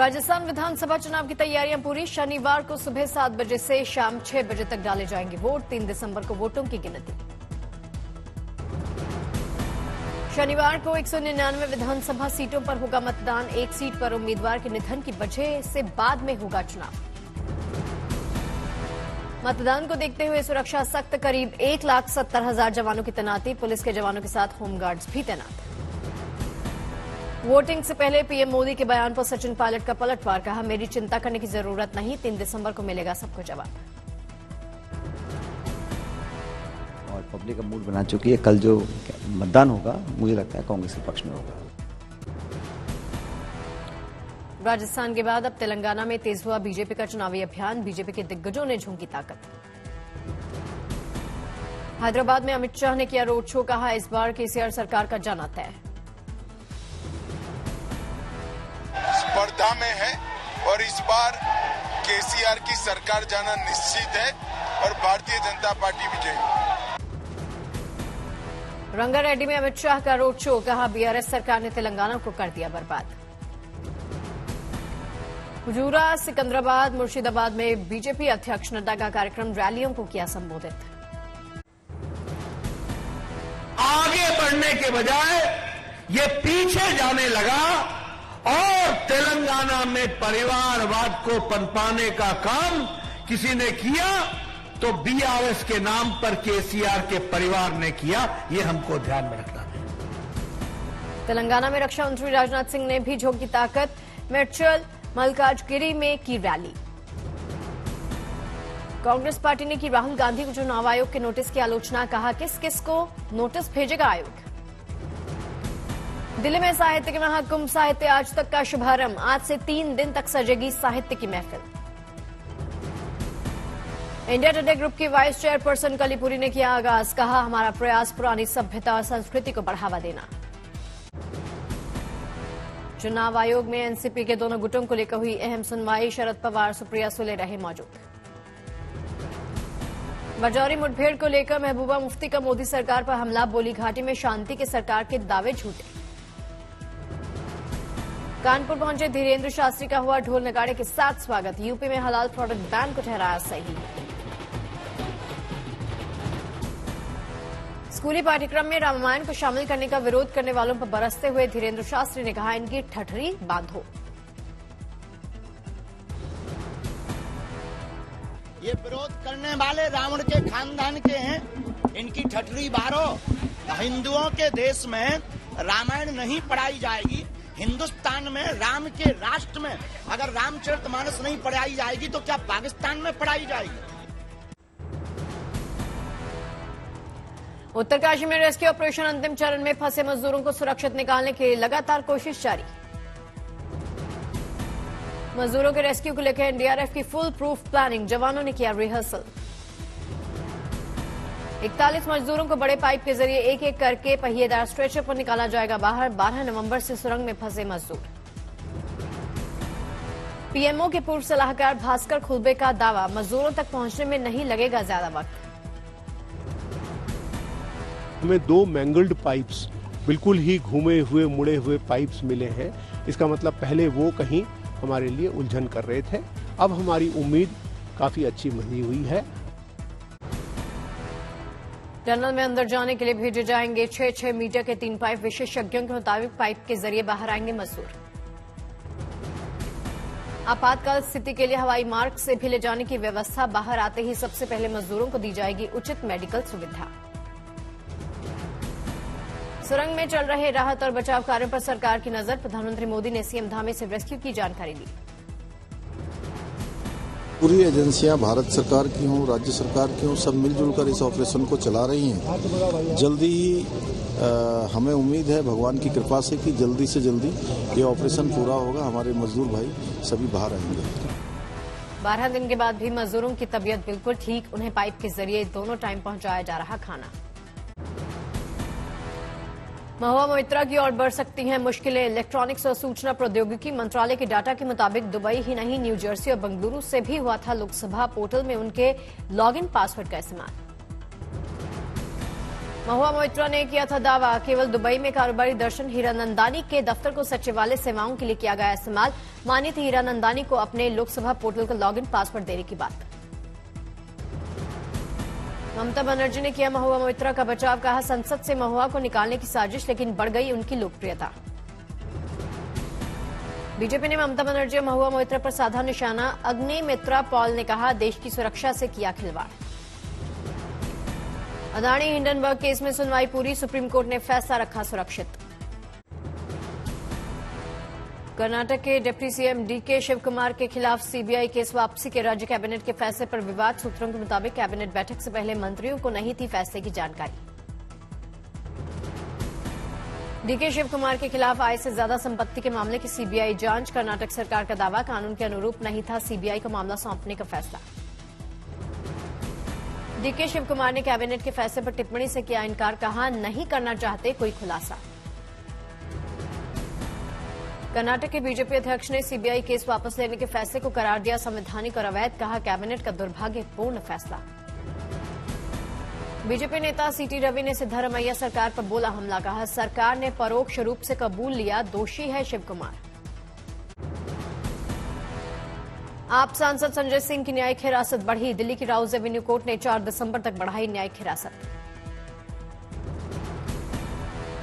राजस्थान विधानसभा चुनाव की तैयारियां पूरी। शनिवार को सुबह 7 बजे से शाम 6 बजे तक डाले जाएंगे वोट। 3 दिसंबर को वोटों की गिनती। शनिवार को 199 विधानसभा सीटों पर होगा मतदान। एक सीट पर उम्मीदवार के निधन की वजह से बाद में होगा चुनाव। मतदान को देखते हुए सुरक्षा सख्त। करीब 1,70,000 जवानों की तैनाती। पुलिस के जवानों के साथ होमगार्ड्स भी तैनात। वोटिंग से पहले पीएम मोदी के बयान पर सचिन पायलट का पलटवार। कहा, मेरी चिंता करने की जरूरत नहीं, 3 दिसंबर को मिलेगा सबको जवाब। और पब्लिक का मूड बना चुकी है। कल जो मतदान होगा मुझे लगता है कांग्रेस के पक्ष में होगा। राजस्थान के बाद अब तेलंगाना में तेज हुआ बीजेपी का चुनावी अभियान। बीजेपी के दिग्गजों ने झोंकी ताकत। हैदराबाद में अमित शाह ने किया रोड शो। कहा, इस बार केसीआर सरकार का जाना तय। स्पर्धा में है और इस बार केसीआर की सरकार जाना निश्चित है और भारतीय जनता पार्टी विजयी। रंगारेड्डी में अमित शाह का रोड शो। कहा, बीआरएस सरकार ने तेलंगाना को कर दिया बर्बाद। हुजूरा, सिकंदराबाद, मुर्शिदाबाद में बीजेपी अध्यक्ष नड्डा का कार्यक्रम। रैलियों को किया संबोधित। आगे बढ़ने के बजाय ये पीछे जाने लगा और तेलंगाना में परिवारवाद को पनपाने का काम किसी ने किया तो बीआरएस के नाम पर केसीआर के परिवार ने किया। ये हमको ध्यान में रखना है। तेलंगाना में रक्षा मंत्री राजनाथ सिंह ने भी झोंकी ताकत। मेड्चल, मल्काजगिरी में की रैली। कांग्रेस पार्टी ने की राहुल गांधी को चुनाव आयोग के नोटिस की आलोचना। कहा, किस किस को नोटिस भेजेगा आयोग। दिल्ली में साहित्य के महाकुंभ साहित्य आज तक का शुभारंभ। आज से 3 दिन तक सजेगी साहित्य की महफिल। इंडिया टुडे ग्रुप की वाइस चेयरपर्सन कलीपुरी ने किया आगाज। कहा, हमारा प्रयास पुरानी सभ्यता और संस्कृति को बढ़ावा देना। चुनाव आयोग में एनसीपी के दोनों गुटों को लेकर हुई अहम सुनवाई। शरद पवार, सुप्रिया सुले रहे मौजूद। बजौरी मुठभेड़ को लेकर महबूबा मुफ्ती का मोदी सरकार पर हमला। बोली, घाटी में शांति के सरकार के दावे झूठे। कानपुर पहुंचे धीरेन्द्र शास्त्री का हुआ ढोल नगाड़े के साथ स्वागत। यूपी में हलाल प्रोडक्ट बैन को ठहराया सही। स्कूली पाठ्यक्रम में रामायण को शामिल करने का विरोध करने वालों पर बरसते हुए धीरेन्द्र शास्त्री ने कहा, इनकी ठठरी बांधो। ये विरोध करने वाले रावण के खानदान के हैं, इनकी ठठरी बारो। हिंदुओं के देश में रामायण नहीं पढ़ाई जाएगी। हिंदुस्तान में राम के राष्ट्र में अगर रामचरितमानस नहीं पढ़ाई जाएगी तो क्या पाकिस्तान में पढ़ाई जाएगी। उत्तरकाशी में रेस्क्यू ऑपरेशन अंतिम चरण में। फंसे मजदूरों को सुरक्षित निकालने के लिए लगातार कोशिश जारी। मजदूरों के रेस्क्यू को लेकर एनडीआरएफ की फुल प्रूफ प्लानिंग। जवानों ने किया रिहर्सल। 41 मजदूरों को बड़े पाइप के जरिए एक एक करके पहिएदार स्ट्रेचर पर निकाला जाएगा बाहर। 12 नवंबर से सुरंग में फंसे मजदूर। पीएमओ के पूर्व सलाहकार भास्कर खुलबे का दावा, मजदूरों तक पहुंचने में नहीं लगेगा ज्यादा वक्त। हमें 2 मैंगल्ड पाइप्स, बिल्कुल ही घूमे हुए मुड़े हुए पाइप्स मिले हैं। इसका मतलब पहले वो कहीं हमारे लिए उलझन कर रहे थे। अब हमारी उम्मीद काफी अच्छी बनी हुई है। टनल में अंदर जाने के लिए भेजे जाएंगे 6-6 मीटर के 3 पाइप। विशेषज्ञों के मुताबिक पाइप के जरिए बाहर आएंगे मजदूर। आपातकाल स्थिति के लिए हवाई मार्ग से भी ले जाने की व्यवस्था। बाहर आते ही सबसे पहले मजदूरों को दी जाएगी उचित मेडिकल सुविधा। सुरंग में चल रहे राहत और बचाव कार्यों पर सरकार की नजर। प्रधानमंत्री मोदी ने सीएम धामी से रेस्क्यू की जानकारी ली। पूरी एजेंसियां भारत सरकार की हों, राज्य सरकार की हों, सब मिलजुल कर इस ऑपरेशन को चला रही हैं। जल्दी ही हमें उम्मीद है भगवान की कृपा से कि जल्दी से जल्दी ये ऑपरेशन पूरा होगा। हमारे मजदूर भाई सभी बाहर आएंगे। 12 दिन के बाद भी मजदूरों की तबीयत बिल्कुल ठीक। उन्हें पाइप के जरिए दोनों टाइम पहुंचाया जा रहा खाना। महुआ मोइत्रा की ओर बढ़ सकती हैं मुश्किलें। इलेक्ट्रॉनिक्स और सूचना प्रौद्योगिकी मंत्रालय के डाटा के मुताबिक दुबई ही नहीं, न्यू जर्सी और बेंगलुरु से भी हुआ था लोकसभा पोर्टल में उनके लॉगिन पासवर्ड का इस्तेमाल। महुआ मोइत्रा ने किया था दावा, केवल दुबई में कारोबारी दर्शन हीरानंदानी के दफ्तर को सचिवालय सेवाओं के लिए किया गया इस्तेमाल। मानी थी हीरानंदानी को अपने लोकसभा पोर्टल का लॉगिन पासवर्ड देने की बात। ममता बनर्जी ने किया महुआ मोइत्रा का बचाव, कहा संसद से महुआ को निकालने की साजिश, लेकिन बढ़ गई उनकी लोकप्रियता। बीजेपी ने ममता बनर्जी और महुआ मोइत्रा पर साधा निशाना। अग्निमित्रा पॉल ने कहा देश की सुरक्षा से किया खिलवाड़। अदानी हिंडनबर्ग केस में सुनवाई पूरी, सुप्रीम कोर्ट ने फैसला रखा सुरक्षित। कर्नाटक के deputy CM DK Shivakumar के खिलाफ सीबीआई केस वापसी के राज्य कैबिनेट के फैसले पर विवाद। सूत्रों के मुताबिक कैबिनेट बैठक से पहले मंत्रियों को नहीं थी फैसले की जानकारी। डीके शिव कुमार के खिलाफ आय से ज्यादा संपत्ति के मामले की सीबीआई जांच। कर्नाटक सरकार का दावा, कानून के अनुरूप नहीं था सीबीआई को मामला सौंपने का फैसला। डीके शिव कुमार ने कैबिनेट के फैसले पर टिप्पणी से किया इनकार, कहा नहीं करना चाहते कोई खुलासा। कर्नाटक के बीजेपी अध्यक्ष ने सीबीआई केस वापस लेने के फैसले को करार दिया संवैधानिक और अवैध, कहा कैबिनेट का दुर्भाग्यपूर्ण फैसला। बीजेपी नेता सीटी रवि ने सिद्धारमैया सरकार पर बोला हमला, कहा सरकार ने परोक्ष रूप से कबूल लिया दोषी है शिव कुमार। आप सांसद संजय सिंह की न्यायिक हिरासत बढ़ी। दिल्ली की राउज एवेन्यू कोर्ट ने 4 दिसंबर तक बढ़ाई न्यायिक हिरासत।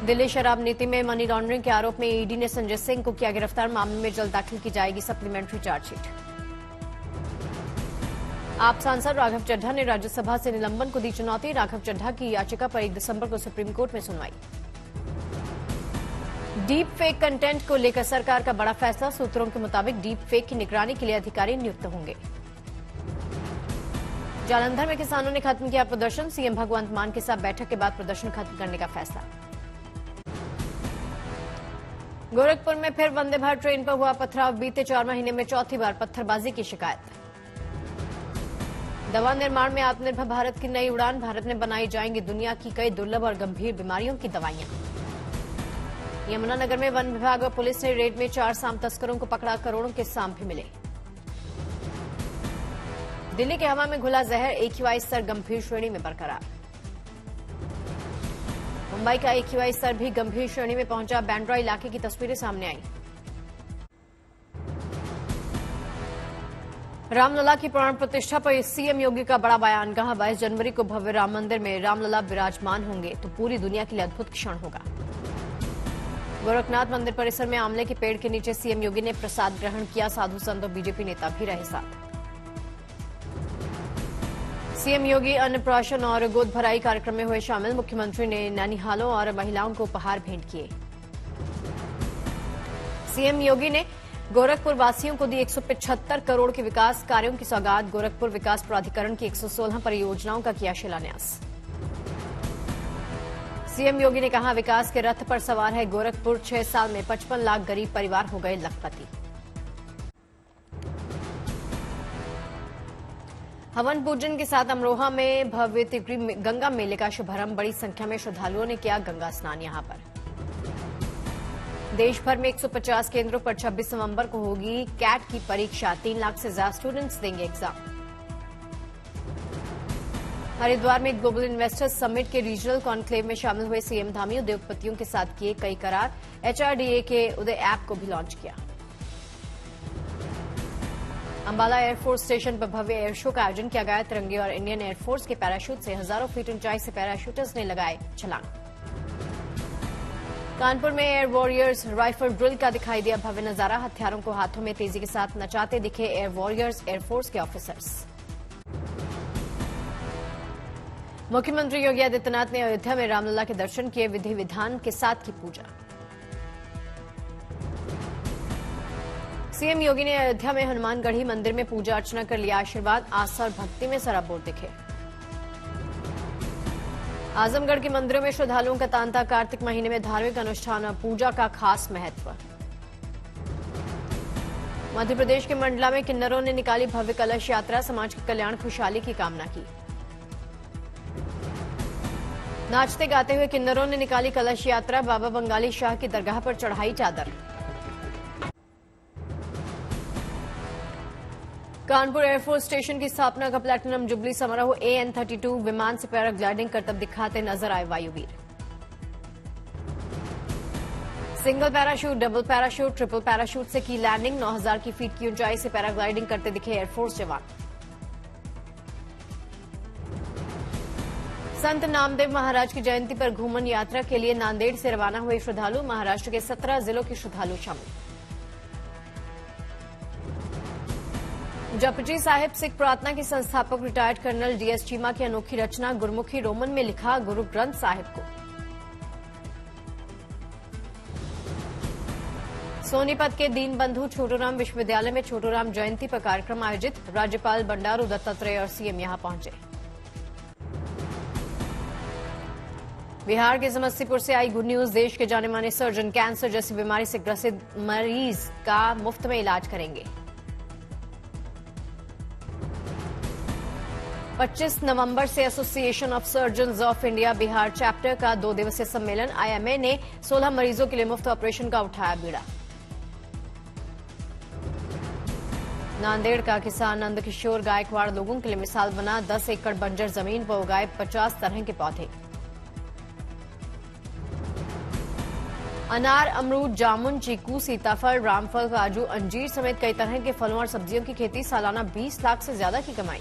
दिल्ली शराब नीति में मनी लॉन्ड्रिंग के आरोप में ईडी ने संजय सिंह को किया गिरफ्तार। मामले में जल्द दाखिल की जाएगी सप्लीमेंट्री चार्जशीट। आप सांसद राघव चड्ढा ने राज्यसभा से निलंबन को दी चुनौती। राघव चड्ढा की याचिका पर 1 दिसंबर को सुप्रीम कोर्ट में सुनवाई। डीप फेक कंटेंट को लेकर सरकार का बड़ा फैसला। सूत्रों के मुताबिक डीप फेक की निगरानी के लिए अधिकारी नियुक्त होंगे। जालंधर में किसानों ने खत्म किया प्रदर्शन। सीएम भगवंत मान के साथ बैठक के बाद प्रदर्शन खत्म करने का फैसला। गोरखपुर में फिर वंदे भारत ट्रेन पर हुआ पथराव। बीते 4 महीने में चौथी बार पत्थरबाजी की शिकायत। दवा निर्माण में आत्मनिर्भर भारत की नई उड़ान। भारत में बनाई जाएंगी दुनिया की कई दुर्लभ और गंभीर बीमारियों की दवाइयां। यमुनानगर में वन विभाग और पुलिस ने रेड में 4 सांप तस्करों को पकड़ा। करोड़ों के सांप भी मिले। दिल्ली के हवा में घुला जहर। AQI स्तर गंभीर श्रेणी में बरकरार। मुंबई का AQI स्तर भी गंभीर श्रेणी में पहुंचा। बांद्रा इलाके की तस्वीरें सामने आई। रामलला की प्राण प्रतिष्ठा पर सीएम योगी का बड़ा बयान, कहा 22 जनवरी को भव्य राम मंदिर में रामलला विराजमान होंगे तो पूरी दुनिया के लिए अद्भुत क्षण होगा। गोरखनाथ मंदिर परिसर में आंवले के पेड़ के नीचे सीएम योगी ने प्रसाद ग्रहण किया। साधु संत और बीजेपी नेता भी रहे साथ। सीएम योगी अन्नप्राशन और गोद भराई कार्यक्रम में हुए शामिल। मुख्यमंत्री ने नैनीहालों और महिलाओं को उपहार भेंट किए। सीएम योगी ने गोरखपुर वासियों को दी 175 करोड़ के विकास कार्यों की सौगात। गोरखपुर विकास प्राधिकरण की 116 परियोजनाओं का किया शिलान्यास। सीएम योगी ने कहा विकास के रथ पर सवार है गोरखपुर। 6 साल में 55 लाख गरीब परिवार हो गए लखपति। हवन पूजन के साथ अमरोहा में भव्य तिगरी गंगा मेले का शुभारंभ। बड़ी संख्या में श्रद्धालुओं ने किया गंगा स्नान। यहां पर देश भर में 150 केंद्रों पर 26 नवंबर को होगी कैट की परीक्षा। 3 लाख से ज्यादा स्टूडेंट्स देंगे एग्जाम। हरिद्वार में ग्लोबल इन्वेस्टर्स समिट के रीजनल कॉन्क्लेव में शामिल हुए सीएम धामी। उद्योगपतियों के साथ किए कई करार। HRDA के उदय ऐप को भी लॉन्च किया। अंबाला एयरफोर्स स्टेशन पर भव्य एयर शो का आयोजन किया गया। तिरंगे और इंडियन एयरफोर्स के पैराशूट से हजारों फीट ऊंचाई से पैराशूटर्स ने लगाए छलांग। कानपुर में एयर वॉरियर्स राइफल ड्रिल का दिखाई दिया भव्य नजारा। हथियारों को हाथों में तेजी के साथ नचाते दिखे एयर वॉरियर्स एयरफोर्स के ऑफिसर्स। मुख्यमंत्री योगी आदित्यनाथ ने अयोध्या में रामलला के दर्शन किए। विधि विधान के साथ की पूजा। सीएम योगी ने अयोध्या में हनुमानगढ़ी मंदिर में पूजा अर्चना कर लिया आशीर्वाद। आस्था और भक्ति में सराबोर दिखे। आजमगढ़ के मंदिरों में श्रद्धालुओं का तांता। कार्तिक महीने में धार्मिक अनुष्ठान और पूजा का खास महत्व। मध्य प्रदेश के मंडला में किन्नरों ने निकाली भव्य कलश यात्रा। समाज के कल्याण खुशहाली की कामना की। नाचते गाते हुए किन्नरों ने निकाली कलश यात्रा। बाबा बंगाली शाह की दरगाह पर चढ़ाई चादर। कानपुर एयरफोर्स स्टेशन की स्थापना का प्लैटिनम जुबली समारोह AN-32 विमान से पैराग्लाइडिंग करतब दिखाते नजर आए वायुवीर। Single parachute, double parachute, triple parachute से की लैंडिंग। 9000 की फीट की ऊंचाई से पैराग्लाइडिंग करते दिखे एयरफोर्स जवान। संत नामदेव महाराज की जयंती पर घूमन यात्रा के लिए नांदेड़ से रवाना हुए श्रद्धालु। महाराष्ट्र के 17 जिलों के श्रद्धालु शामिल। जपजी साहिब सिख प्रार्थना के संस्थापक रिटायर्ड कर्नल DS चीमा की अनोखी रचना। गुरमुखी रोमन में लिखा गुरु ग्रंथ साहिब को। सोनीपत के दीनबंधु छोटूराम विश्वविद्यालय में छोटूराम जयंती पर कार्यक्रम आयोजित। राज्यपाल बंडारू दत्तात्रेय और CM यहां पहुंचे। बिहार के समस्तीपुर से आई गुड न्यूज। देश के जाने माने सर्जन कैंसर जैसी बीमारी से ग्रसित मरीज का मुफ्त में इलाज करेंगे। 25 नवंबर से association of surgeons of India Bihar chapter का 2 दिवसीय सम्मेलन। IMA ने 16 मरीजों के लिए मुफ्त ऑपरेशन का उठाया बीड़ा। नांदेड़ का किसान नंदकिशोर गायकवाड़ लोगों के लिए मिसाल बना। 10 एकड़ बंजर जमीन पर उगाए 50 तरह के पौधे। अनार, अमरूद, जामुन, चीकू, सीताफल, रामफल, काजू, अंजीर समेत कई तरह के फलों और सब्जियों की खेती। सालाना 20 लाख से ज्यादा की कमाई।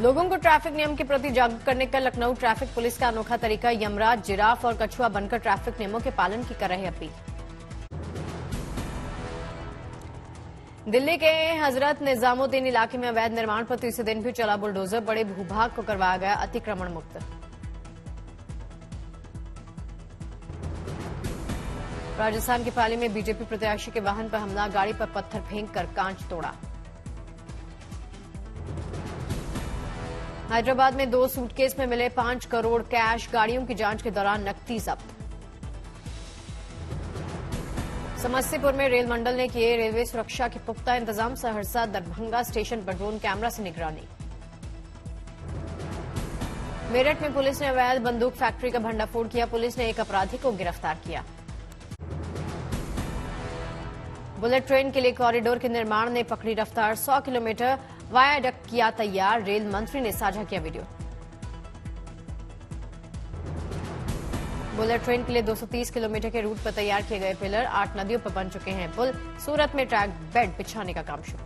लोगों को ट्रैफिक नियम के प्रति जागरूक करने का लखनऊ ट्रैफिक पुलिस का अनोखा तरीका। यमराज, जिराफ और कछुआ बनकर ट्रैफिक नियमों के पालन की कर रहे अपील। दिल्ली के हजरत निजामुद्दीन इलाके में अवैध निर्माण पर तीसरे दिन भी चला बुलडोजर। बड़े भूभाग को करवाया गया अतिक्रमण मुक्त। राजस्थान के पाली में बीजेपी प्रत्याशी के वाहन पर हमला। गाड़ी पर पत्थर फेंककर कांच तोड़ा। हैदराबाद में 2 सूटकेस में मिले 5 करोड़ कैश। गाड़ियों की जांच के दौरान नकदी जब्त। समस्तीपुर में रेल मंडल ने किए रेलवे सुरक्षा के पुख्ता इंतजाम। सहरसा दरभंगा स्टेशन पर ड्रोन कैमरा से निगरानी। मेरठ में पुलिस ने अवैध बंदूक फैक्ट्री का भंडाफोड़ किया। पुलिस ने एक अपराधी को गिरफ्तार किया। बुलेट ट्रेन के लिए कॉरिडोर के निर्माण ने पकड़ी रफ्तार। 100 किलोमीटर वायाडक्ट किया तैयार। रेल मंत्री ने साझा किया वीडियो। बुलेट ट्रेन के लिए 230 किलोमीटर के रूट पर तैयार किए गए पिलर। 8 नदियों पर बन चुके हैं पुल। सूरत में ट्रैक बेड बिछाने का काम शुरू।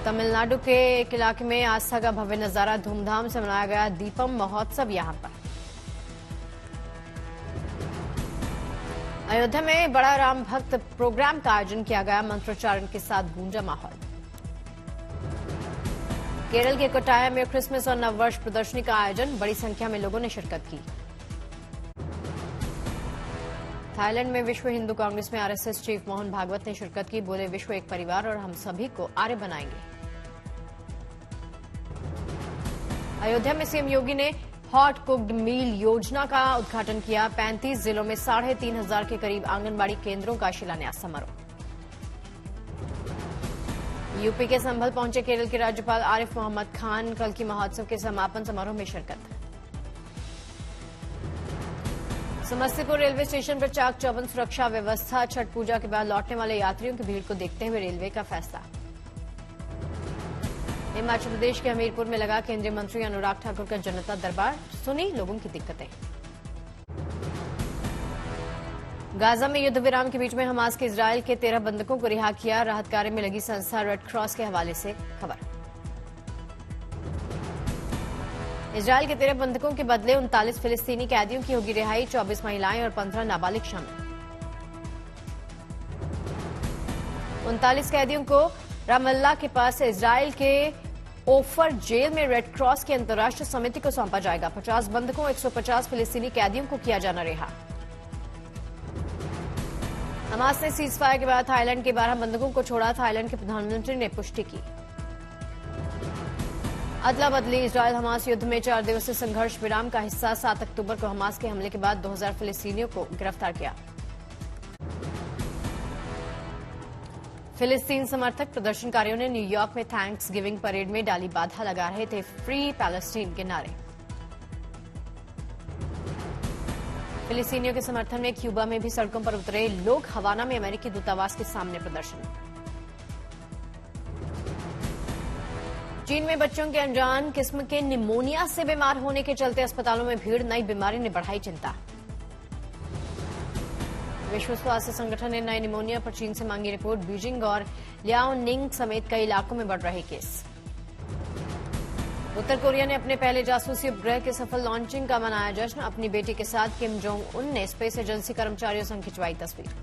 तमिलनाडु के एक इलाके में आस्था का भव्य नजारा। धूमधाम से मनाया गया दीपम महोत्सव। यहां पर अयोध्या में बड़ा राम भक्त प्रोग्राम का आयोजन किया गया। मंत्रोच्चारण के साथ गूंजा माहौल। केरल के कोटाया में क्रिसमस और नववर्ष प्रदर्शनी का आयोजन। बड़ी संख्या में लोगों ने शिरकत की। थाईलैंड में विश्व हिंदू कांग्रेस में RSS चीफ मोहन भागवत ने शिरकत की। बोले विश्व एक परिवार और हम सभी को आर्य बनाएंगे। अयोध्या में CM योगी ने हॉट कुक्ड मील योजना का उद्घाटन किया। 35 जिलों में 3500 के करीब आंगनबाड़ी केंद्रों का शिलान्यास समारोह। यूपी के संभल पहुंचे केरल के राज्यपाल आरिफ मोहम्मद खान। कल की महोत्सव के समापन समारोह में शिरकत। समस्तीपुर रेलवे स्टेशन पर चाक चौबंद सुरक्षा व्यवस्था। छठ पूजा के बाद लौटने वाले यात्रियों की भीड़ को देखते हुए रेलवे का फैसला। हिमाचल प्रदेश के हमीरपुर में लगा केंद्रीय मंत्री अनुराग ठाकुर का जनता दरबार। सुनी लोगों की दिक्कतें। गाजा में युद्ध विराम के बीच में हमास के इजरायल के 13 बंधकों को रिहा किया। राहत कार्य में लगी संस्था रेड क्रॉस के हवाले से खबर। इजरायल के 13 बंधकों के बदले 39 फिलिस्तीनी कैदियों की होगी रिहाई। 24 महिलाएं और 15 नाबालिग शामिल। 39 कैदियों को रामल्ला के पास से इजरायल के ओफर जेल में रेड क्रॉस की अंतर्राष्ट्रीय समिति को सौंपा जाएगा। 50 बंधकों 150 फिलिस्तीनी कैदियों को किया जाना रिहा। हमास ने सीज फायर के बाद थाईलैंड के 12 बंधकों को छोड़ा। थाईलैंड के प्रधानमंत्री ने पुष्टि की। अदला बदली। इजरायल हमास युद्ध में 4 दिवसीय संघर्ष विराम का हिस्सा। 7 अक्टूबर को हमास के हमले के बाद 2000 फिलिस्तीनियों को गिरफ्तार किया। फिलिस्तीन समर्थक प्रदर्शनकारियों ने न्यूयॉर्क में थैंक्स गिविंग परेड में डाली बाधा। लगा रहे थे फ्री पैलेस्टीन के नारे। फिलिस्तीनियों के समर्थन में क्यूबा में भी सड़कों पर उतरे लोग। हवाना में अमेरिकी दूतावास के सामने प्रदर्शन। चीन में बच्चों के अनजान किस्म के निमोनिया से बीमार होने के चलते अस्पतालों में भीड़। नई बीमारी ने बढ़ाई चिंता। विश्व स्वास्थ्य संगठन ने नए निमोनिया पर चीन से मांगी रिपोर्ट। बीजिंग और लियाओनिंग समेत कई इलाकों में बढ़ रहे केस। उत्तर कोरिया ने अपने पहले जासूसी उपग्रह के सफल लॉन्चिंग का मनाया जश्न। अपनी बेटी के साथ किम जोंग उन ने स्पेस एजेंसी कर्मचारियों संग खिंचवाई तस्वीर।